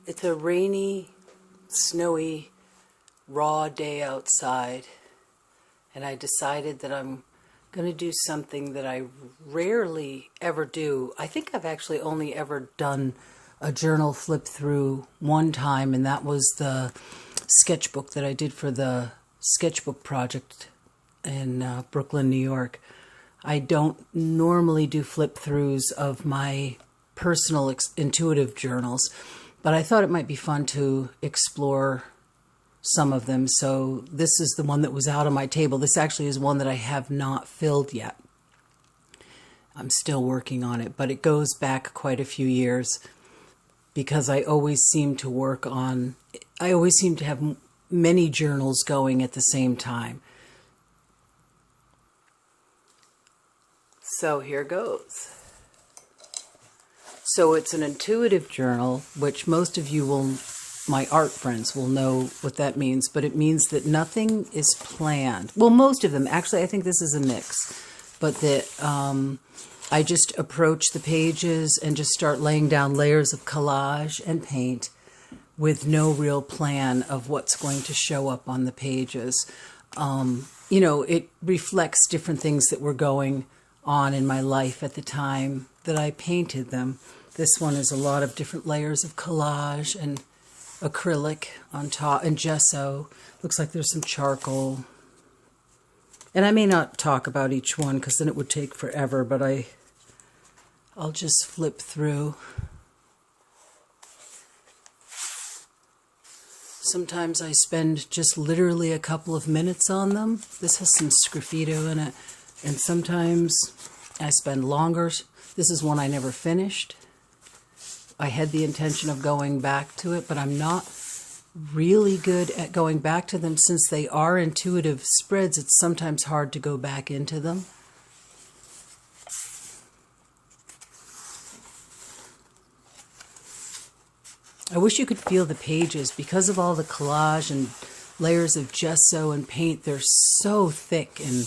It's a rainy, snowy, raw day outside, and I decided that I'm going to do something that I rarely ever do. I think I've actually only ever done a journal flip through one time, and that was the sketchbook that I did for the sketchbook project in Brooklyn, New York. I don't normally do flip throughs of my personal intuitive journals, but I thought it might be fun to explore some of them. So this is the one that was out on my table. This actually is one that I have not filled yet. I'm still working on it, but it goes back quite a few years because I always seem to have many journals going at the same time. So here goes. So it's an intuitive journal, which most of you my art friends will know what that means, but it means that nothing is planned. Well, most of them, actually, I think this is a mix, but that I just approach the pages and just start laying down layers of collage and paint with no real plan of what's going to show up on the pages. It reflects different things that were going on in my life at the time that I painted them. This one is a lot of different layers of collage and acrylic on top and gesso. Looks like there's some charcoal. And I may not talk about each one because then it would take forever, but I'll just flip through. Sometimes I spend just literally a couple of minutes on them. This has some sgraffito in it. And sometimes I spend longer. This is one I never finished. I had the intention of going back to it, but I'm not really good at going back to them. Since they are intuitive spreads, it's sometimes hard to go back into them. I wish you could feel the pages. Because of all the collage and layers of gesso and paint, they're so thick and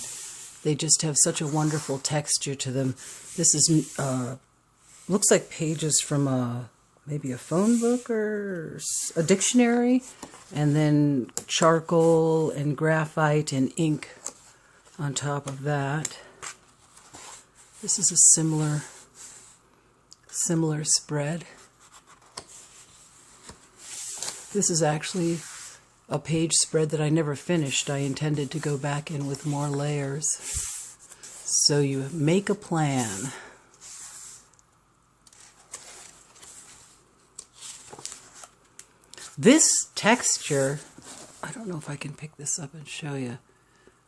they just have such a wonderful texture to them. This is looks like pages from maybe a phone book or a dictionary, and then charcoal and graphite and ink on top of that. This is a similar spread. This is actually a page spread that I never finished. I intended to go back in with more layers. So you make a plan. This texture, I don't know if I can pick this up and show you.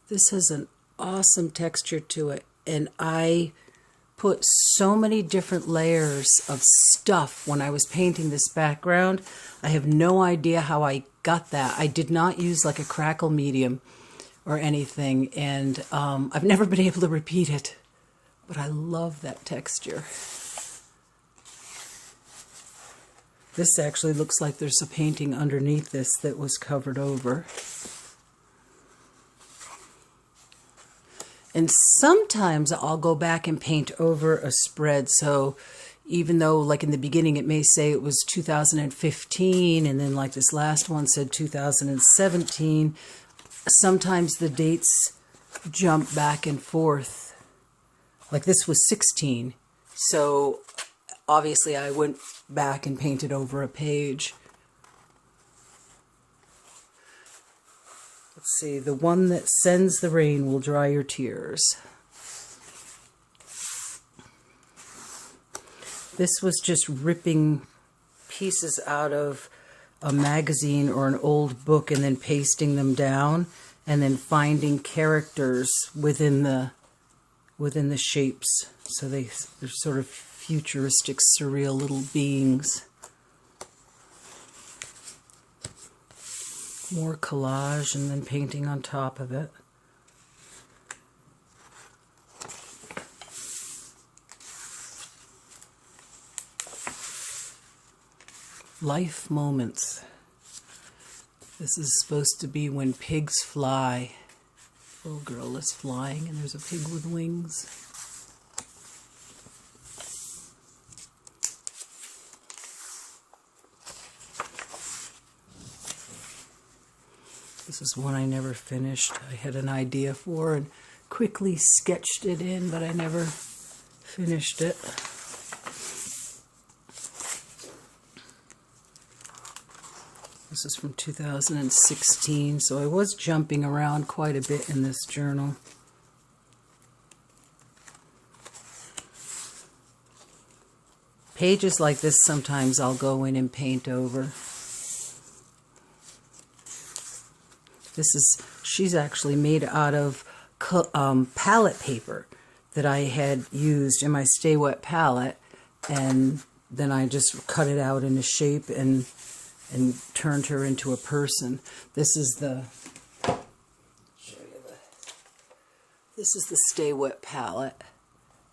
This has an awesome texture to it, and I put so many different layers of stuff when I was painting this background. I have no idea how I got that. I did not use like a crackle medium or anything, and I've never been able to repeat it, but I love that texture. This actually looks like there's a painting underneath this that was covered over. And sometimes I'll go back and paint over a spread. So even though like in the beginning it may say it was 2015 and then like this last one said 2017, sometimes the dates jump back and forth. Like this was 16. So obviously I went back and painted over a page. Let's see, the one that sends the rain will dry your tears. This was just ripping pieces out of a magazine or an old book and then pasting them down and then finding characters within the shapes. So they're sort of futuristic, surreal little beings. More collage and then painting on top of it. Life moments. This is supposed to be when pigs fly. Little girl is flying and there's a pig with wings. This is one I never finished. I had an idea for and quickly sketched it in, but I never finished it. This is from 2016, so I was jumping around quite a bit in this journal. Pages like this, sometimes I'll go in and paint over. She's actually made out of palette paper that I had used in my Stay Wet palette, and then I just cut it out into shape and turned her into a person. This is the Stay Wet palette,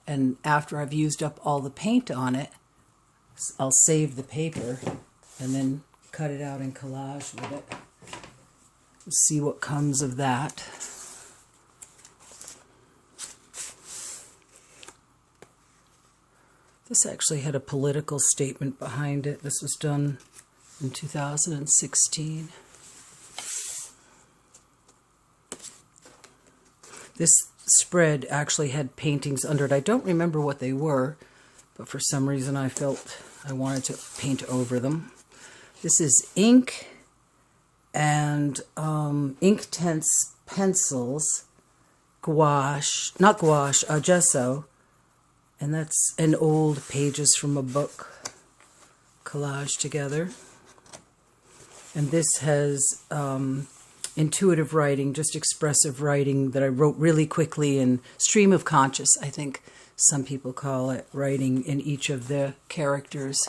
and after I've used up all the paint on it, I'll save the paper and then cut it out and collage with it. See what comes of that. This actually had a political statement behind it. This was done in 2016. This spread actually had paintings under it. I don't remember what they were, but for some reason I felt I wanted to paint over them. This is ink and Inktense pencils, gouache, not gouache, gesso, and that's an old pages from a book collage together. And this has intuitive writing, just expressive writing that I wrote really quickly, and stream of conscious, I think some people call it, writing in each of the characters'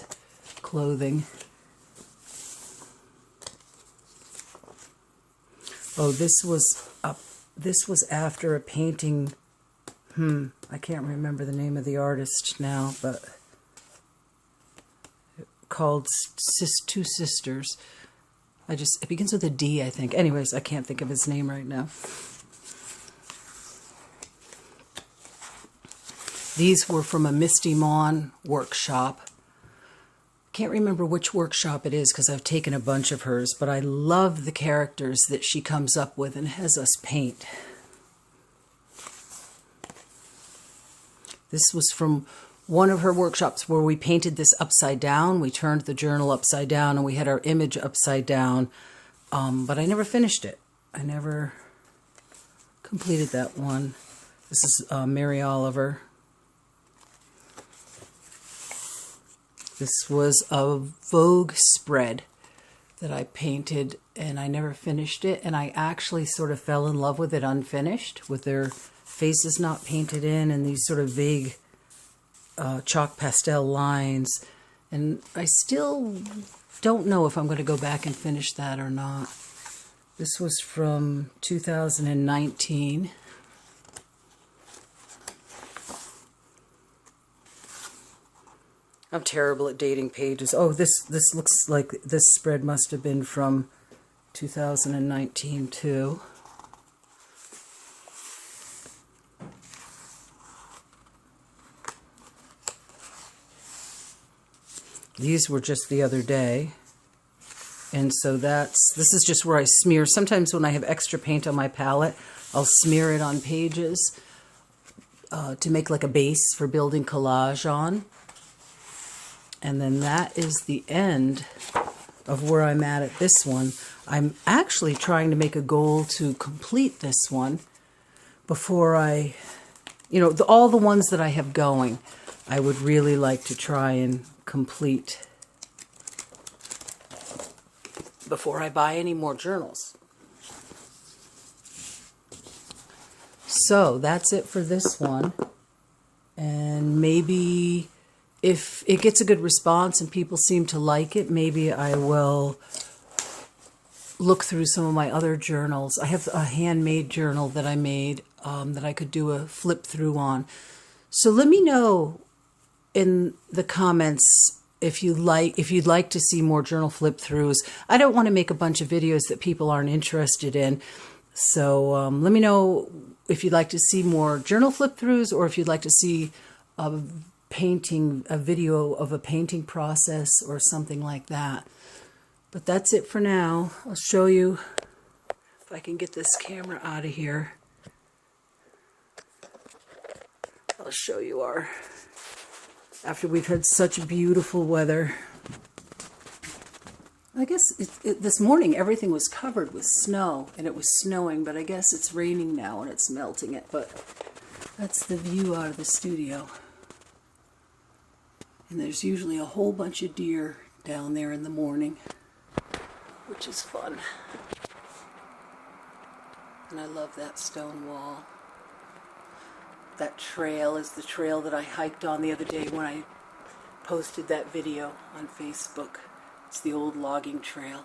clothing. Oh, this was after a painting. I can't remember the name of the artist now, but called Two Sisters. It begins with a D, I think. Anyways, I can't think of his name right now. These were from a Misty Mon workshop. Can't remember which workshop it is because I've taken a bunch of hers, but I love the characters that she comes up with and has us paint. This was from one of her workshops where we painted this upside down. We turned the journal upside down and we had our image upside down, but I never finished it. I never completed that one. This is Mary Oliver. This was a Vogue spread that I painted, and I never finished it, and I actually sort of fell in love with it unfinished, with their faces not painted in and these sort of vague chalk pastel lines. And I still don't know if I'm going to go back and finish that or not. This was from 2019. I'm terrible at dating pages. Oh, this looks like this spread must have been from 2019 too. These were just the other day. And so this is just where I smear. Sometimes when I have extra paint on my palette, I'll smear it on pages to make like a base for building collage on. And then that is the end of where I'm at this one. I'm actually trying to make a goal to complete this one before I, all the ones that I have going, I would really like to try and complete before I buy any more journals. So that's it for this one. And maybe if it gets a good response and people seem to like it, maybe I will look through some of my other journals. I have a handmade journal that I made that I could do a flip through on. So let me know in the comments if you'd like to see more journal flip throughs. I don't want to make a bunch of videos that people aren't interested in. So let me know if you'd like to see more journal flip throughs, or if you'd like to see a video of a painting process or something like that. But that's it for now. I'll show you If I can get this camera out of here, I'll show you after we've had such beautiful weather. I guess this morning everything was covered with snow, and it was snowing, but I guess it's raining now and it's melting it. But that's the view out of the studio. And there's usually a whole bunch of deer down there in the morning, which is fun. And I love that stone wall. That trail is the trail that I hiked on the other day when I posted that video on Facebook. It's the old logging trail.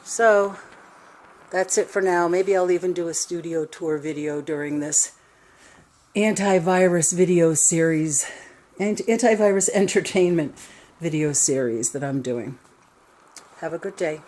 So, that's it for now. Maybe I'll even do a studio tour video during this antivirus video series, and antivirus entertainment video series that I'm doing. Have a good day.